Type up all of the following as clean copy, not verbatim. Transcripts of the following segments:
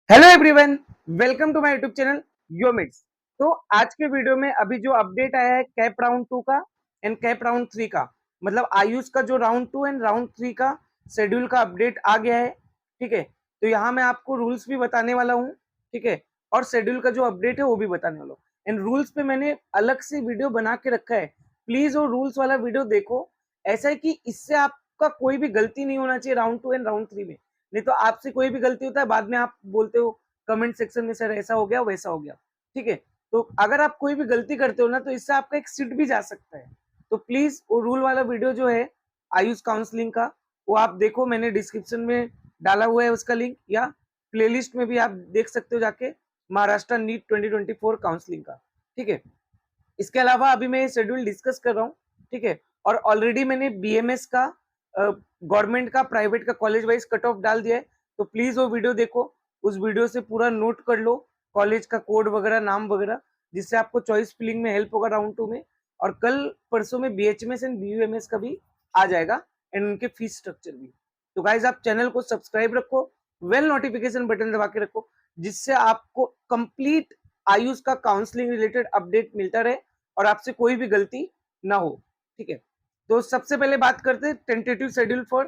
Hello everyone, welcome to my YouTube channel योमिट्स। तो आज के वीडियो में अभी जो अपडेट आया है कैप राउंड 2 का एंड कैप राउंड 3 का, मतलब आयुष का जो राउंड 2 एंड राउंड 3 का शेड्यूल का अपडेट आ गया है। ठीक है, तो यहाँ मैं आपको रूल्स भी बताने वाला हूँ। ठीक है, और शेड्यूल का जो अपडेट है वो भी बताने वाला हूँ। एंड रूल्स पे मैंने अलग से वीडियो बना के रखा है, प्लीज वो रूल्स वाला वीडियो देखो। ऐसा है कि इससे आपका कोई भी गलती नहीं होना चाहिए राउंड 2 एंड राउंड 3 में। नहीं तो आपसे कोई भी गलती होता है, बाद में आप बोलते हो कमेंट सेक्शन में सर ऐसा हो गया वैसा हो गया। ठीक है, तो अगर आप कोई भी गलती करते हो ना तो इससे आपका एक सीट भी जा सकता है। तो प्लीज वो रूल वाला वीडियो जो है आयुष काउंसलिंग का, वो आप देखो, मैंने डिस्क्रिप्शन में डाला हुआ है उसका लिंक, या प्लेलिस्ट में भी आप देख सकते हो जाके, महाराष्ट्र नीट 2024 काउंसलिंग का। ठीक है, इसके अलावा अभी मैं शेड्यूल डिस्कस कर रहा हूँ। ठीक है, और ऑलरेडी मैंने बीएमएस का, गवर्नमेंट का, प्राइवेट का, कॉलेज वाइज कट ऑफ डाल दिया है। तो प्लीज वो वीडियो देखो, उस वीडियो से पूरा नोट कर लो कॉलेज का कोड वगैरह, नाम वगैरह, जिससे आपको चॉइस फिलिंग में हेल्प होगा राउंड 2 में। और कल परसों में बीएचएमएस एंड बीयूएमएस का भी आ जाएगा, एंड उनके फीस स्ट्रक्चर भी। तो गाइज आप चैनल को सब्सक्राइब रखो, वेल नोटिफिकेशन बटन दबा के रखो, जिससे आपको कंप्लीट आयुष का काउंसलिंग रिलेटेड अपडेट मिलता रहे और आपसे कोई भी गलती ना हो। ठीक है, तो सबसे पहले बात करते हैं टेंटेटिव शेड्यूल फॉर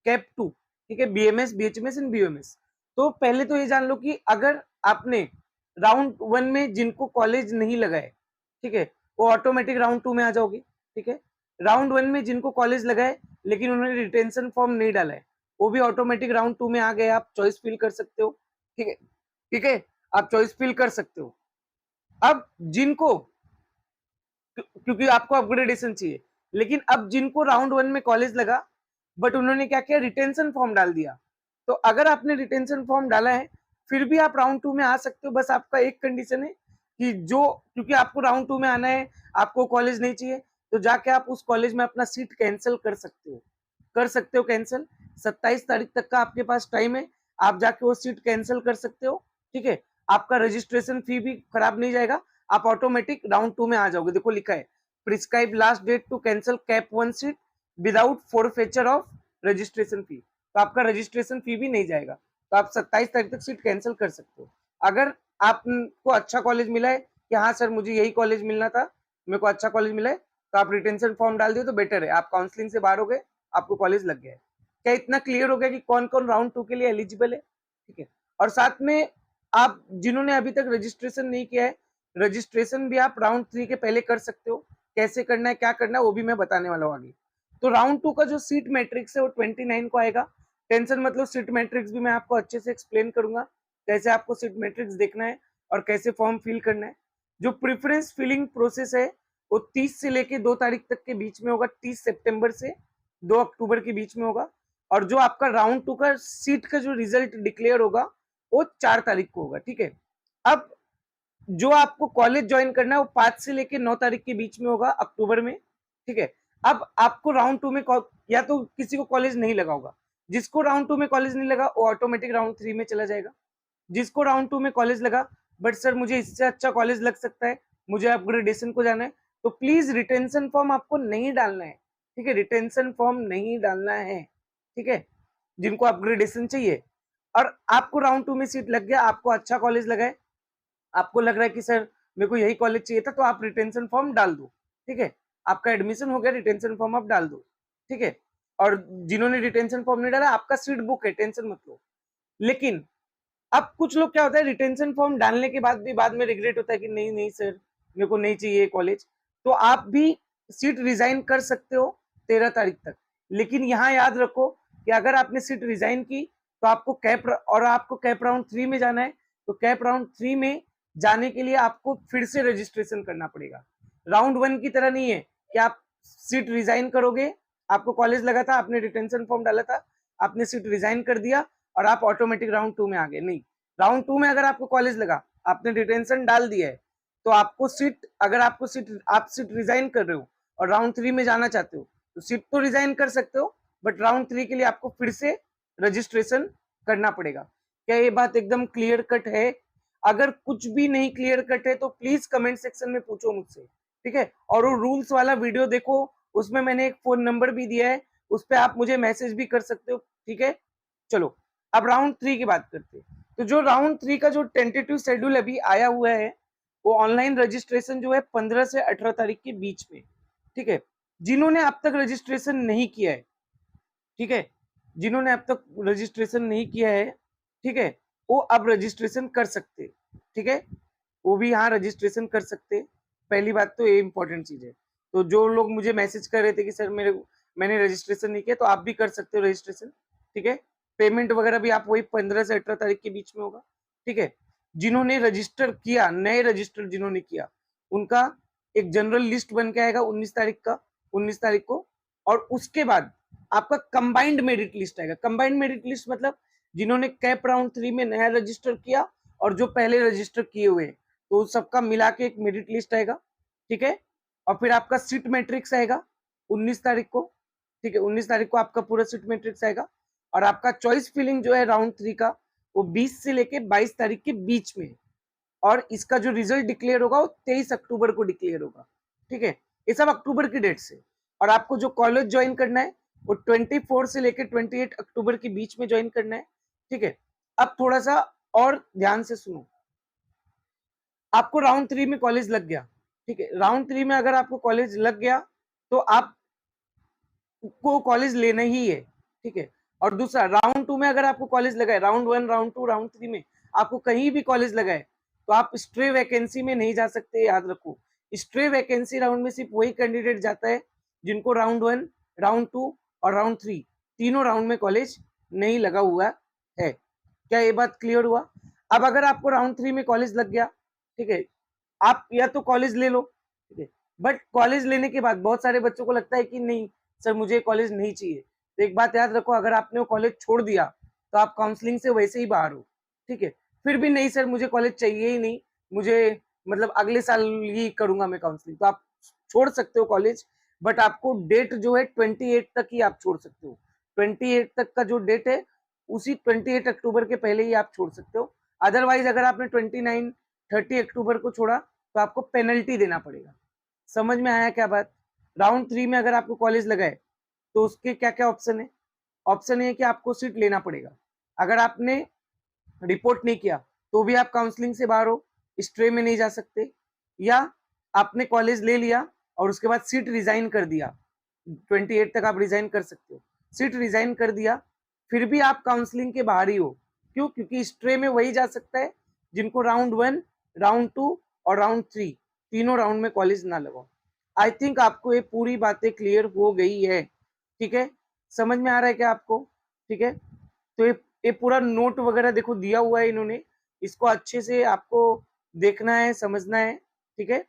कैप 2। ठीक है, बीएमएस, बीएचएमएस एंड बीयूएमएस। तो पहले तो ये जान लो कि अगर आपने राउंड 1 में जिनको कॉलेज नहीं लगा है, ठीक है, वो ऑटोमेटिक राउंड 2 में आ जाओगे। ठीक है, राउंड 1 में जिनको कॉलेज लगा है लेकिन उन्होंने रिटेंशन फॉर्म नहीं डाला है, वो भी ऑटोमेटिक राउंड 2 में आ गए, आप चॉइस फिल कर सकते हो। ठीक है, ठीक है, आप चॉइस फिल कर सकते हो। अब जिनको, क्योंकि आपको अपग्रेडेशन चाहिए, लेकिन अब जिनको राउंड 1 में कॉलेज लगा बट उन्होंने क्या किया, रिटेंशन फॉर्म डाल दिया। तो अगर आपने रिटेंशन फॉर्म डाला है फिर भी आप राउंड 2 में आ सकते हो। बस आपका एक कंडीशन है कि जो, क्योंकि आपको राउंड 2 में आना है, आपको कॉलेज नहीं चाहिए, तो जाके आप उस कॉलेज में अपना सीट कैंसिल कर सकते हो, कर सकते हो कैंसिल। 27 तारीख तक का आपके पास टाइम है, आप जाके वो सीट कैंसिल कर सकते हो। ठीक है, आपका रजिस्ट्रेशन फी भी खराब नहीं जाएगा, आप ऑटोमेटिक राउंड 2 में आ जाओगे। देखो लिखा है, prescribe last date to cancel cap 1 seat without forfeiture of registration fee. तो आपका रजिस्ट्रेशन फी भी नहीं जाएगा, तो आप 27 तारीख तक सीट कैंसिल कर सकते हो। अगर आपको अच्छा कॉलेज मिला है कि हाँ सर मुझे यही कॉलेज मिलना था, मेरे को अच्छा कॉलेज मिला है, तो आप रिटेंशन फॉर्म डाल दिए तो बेटर है, आप काउंसलिंग से बाहर हो गए, आपको कॉलेज लग गया है। क्या इतना क्लियर हो गया कि कौन कौन राउंड 2 के लिए एलिजिबल है? ठीक है, और साथ में आप जिन्होंने अभी तक रजिस्ट्रेशन नहीं किया है, रजिस्ट्रेशन भी आप राउंड 3 के पहले कर सकते हो। कैसे करना है, क्या करना है, वो भी मैं बताने वाला हूँ आगे। तो राउंड 2 का जो सीट मैट्रिक्स है वो 29 को आएगा। टेंशन मतलब, सीट मैट्रिक्स भी मैं आपको अच्छे से एक्सप्लेन करूंगा, कैसे आपको सीट मैट्रिक्स देखना है और कैसे फॉर्म फिल करना है। जो प्रेफरेंस फिलिंग प्रोसेस है वो 30 से लेके 2 तारीख तक के बीच में होगा, 30 सितंबर से 2 अक्टूबर के बीच में होगा। और जो आपका राउंड 2 का सीट का जो रिजल्ट डिक्लेयर होगा वो 4 तारीख को होगा। ठीक है, अब जो आपको कॉलेज ज्वाइन करना है वो 5 से लेके 9 तारीख के बीच में होगा, अक्टूबर में। ठीक है, अब आपको राउंड 2 में या तो किसी को कॉलेज नहीं लगा होगा, जिसको राउंड 2 में कॉलेज नहीं लगा वो ऑटोमेटिक राउंड 3 में चला जाएगा। जिसको राउंड 2 में कॉलेज लगा बट सर मुझे इससे अच्छा कॉलेज लग सकता है, मुझे अपग्रेडेशन को जाना है, तो प्लीज रिटेंशन फॉर्म आपको नहीं डालना है। ठीक है, रिटेंशन फॉर्म नहीं डालना है। ठीक है, जिनको अपग्रेडेशन चाहिए और आपको राउंड 2 में सीट लग गया, आपको अच्छा कॉलेज लगा है, आपको लग रहा है कि सर मेरे को यही कॉलेज चाहिए था, तो आप रिटेंशन फॉर्म डाल दो। ठीक है, आपका एडमिशन हो गया, रिटेंशन फॉर्म आप डाल दो। ठीक है, और जिन्होंने रिटेंशन फॉर्म नहीं डाला आपका सीट बुक है, टेंशन मत लो। लेकिन अब कुछ लोग क्या होता है, रिटेंशन फॉर्म डालने के बाद भी बाद में रिग्रेट होता है कि नहीं नहीं सर मेरे को नहीं चाहिए कॉलेज, तो आप भी सीट रिजाइन कर सकते हो 13 तारीख तक। लेकिन यहाँ याद रखो कि अगर आपने सीट रिजाइन की तो आपको कैप राउंड 3 में जाना है, तो कैप राउंड 3 में जाने के लिए आपको फिर से रजिस्ट्रेशन करना पड़ेगा। राउंड 1 की तरह नहीं है कि आप सीट रिजाइन करोगे, आपको कॉलेज लगा था, आपने रिटेंशन फॉर्म डाला था, आपने सीट रिजाइन कर दिया और आप ऑटोमेटिक राउंड 2 में आ गए। नहीं, राउंड 2 में अगर आपको कॉलेज लगा, आपने रिटेंशन डाल दिया है, तो आपको सीट, अगर आपको सीट, आप सीट रिजाइन कर रहे हो और राउंड 3 में जाना चाहते हो, तो सीट तो रिजाइन कर सकते हो बट राउंड 3 के लिए आपको फिर से रजिस्ट्रेशन करना पड़ेगा। क्या ये बात एकदम क्लियर कट है? अगर कुछ भी नहीं क्लियर कट है तो प्लीज कमेंट सेक्शन में पूछो मुझसे। ठीक है, और वो रूल्स वाला वीडियो देखो, उसमें मैंने एक फोन नंबर भी दिया है, उस पर आप मुझे मैसेज भी कर सकते हो। ठीक है, चलो अब राउंड 3 की बात करते हैं। तो जो राउंड 3 का जो टेंटेटिव शेड्यूल अभी आया हुआ है, वो ऑनलाइन रजिस्ट्रेशन जो है 15 से 18 तारीख के बीच में, ठीक है। जिन्होंने अब तक रजिस्ट्रेशन नहीं किया है, ठीक है, जिन्होंने अब तक रजिस्ट्रेशन नहीं किया है, ठीक है, वो अब रजिस्ट्रेशन कर सकते, ठीक है, वो भी यहाँ रजिस्ट्रेशन कर सकते। पहली बात तो ये इंपॉर्टेंट चीज है। तो जो लोग मुझे मैसेज कर रहे थे कि सर मैंने रजिस्ट्रेशन नहीं किया, तो आप भी कर सकते हो रजिस्ट्रेशन, ठीक है। पेमेंट वगैरह भी आप वही 15 से 18 तारीख के बीच में होगा, ठीक है। जिन्होंने रजिस्टर किया, नए रजिस्टर जिन्होंने किया, उनका एक जनरल लिस्ट बन के आएगा 19 तारीख को। और उसके बाद आपका कंबाइंड मेरिट लिस्ट आएगा। कंबाइंड मेरिट लिस्ट मतलब जिन्होंने कैप राउंड 3 में नया रजिस्टर किया और जो पहले रजिस्टर किए हुए, तो सबका मिला के एक मेरिट लिस्ट आएगा, ठीक है। और फिर आपका सीट मैट्रिक्स आएगा 19 तारीख को, ठीक है। 19 तारीख को आपका पूरा सीट मैट्रिक्स आएगा। और आपका चॉइस फिलिंग जो है राउंड 3 का, वो 20 से लेके 22 तारीख के बीच में। और इसका जो रिजल्ट डिक्लेयर होगा वो 23 अक्टूबर को डिक्लेयर होगा, ठीक है। ये सब अक्टूबर की डेट से। और आपको जो कॉलेज ज्वाइन करना है वो 24 से लेकर 28 अक्टूबर के बीच में ज्वाइन करना है, ठीक है। अब थोड़ा सा और ध्यान से सुनो। आपको राउंड 3 में कॉलेज लग गया, ठीक है। राउंड 3 में अगर आपको कॉलेज लग गया तो आपको कॉलेज लेना ही है, ठीक है। और दूसरा, राउंड 2 में अगर आपको कॉलेज लगा है, राउंड 1, राउंड 2, राउंड 3 में आपको कहीं भी कॉलेज लगा है, तो आप स्ट्रे वैकेंसी में नहीं जा सकते, याद रखो। स्ट्रे वैकेंसी राउंड में सिर्फ वही कैंडिडेट जाता है जिनको राउंड 1, राउंड 2 और राउंड 3 तीनों राउंड में कॉलेज नहीं लगा हुआ है। क्या ये बात क्लियर हुआ? अब अगर आपको राउंड 3 में कॉलेज लग गया, ठीक है, आप या तो कॉलेज ले लो, ठीक है। बट कॉलेज लेने के बाद बहुत सारे बच्चों को लगता है कि नहीं सर मुझे कॉलेज नहीं चाहिए। तो एक बात याद रखो, अगर आपने वो कॉलेज छोड़ दिया तो आप काउंसलिंग से वैसे ही बाहर हो, ठीक है। फिर भी नहीं सर मुझे कॉलेज चाहिए ही नहीं, मुझे मतलब अगले साल ही करूंगा मैं काउंसलिंग, तो आप छोड़ सकते हो कॉलेज। बट आपको डेट जो है 28 तक ही आप छोड़ सकते हो। 28 तक का जो डेट है, उसी 28 अक्टूबर के पहले ही आप छोड़ सकते हो। अदरवाइज अगर आपने 29, 30 अक्टूबर को छोड़ा तो आपको पेनल्टी देना पड़ेगा। समझ में आया क्या बात? राउंड 3 में अगर आपको कॉलेज लगा है तो उसके क्या क्या ऑप्शन है? ऑप्शन है कि आपको सीट लेना पड़ेगा। अगर आपने रिपोर्ट नहीं किया तो भी आप काउंसलिंग से बाहर हो, स्ट्रे में नहीं जा सकते। या आपने कॉलेज ले लिया और उसके बाद सीट रिजाइन कर दिया, 28 तक आप रिजाइन कर सकते हो। सीट रिजाइन कर दिया फिर भी आप काउंसलिंग के बाहर ही हो। क्यों? क्योंकि स्ट्रे में वही जा सकता है जिनको राउंड 1, राउंड 2 और राउंड 3 तीनों राउंड में कॉलेज ना लगाओ। आई थिंक आपको ये पूरी बातें क्लियर हो गई है, ठीक है। समझ में आ रहा है क्या आपको? ठीक है। तो ये पूरा नोट वगैरह देखो दिया हुआ है इन्होंने, इसको अच्छे से आपको देखना है, समझना है, ठीक है।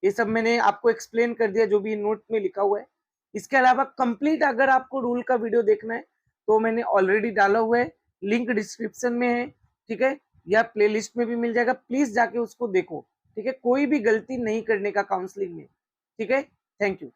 ये सब मैंने आपको एक्सप्लेन कर दिया जो भी नोट में लिखा हुआ है। इसके अलावा कंप्लीट अगर आपको रूल का वीडियो देखना है तो मैंने ऑलरेडी डाला हुआ है, लिंक डिस्क्रिप्शन में है, ठीक है, या प्लेलिस्ट में भी मिल जाएगा। प्लीज जाके उसको देखो, ठीक है। कोई भी गलती नहीं करने का काउंसलिंग में, ठीक है। Thank you.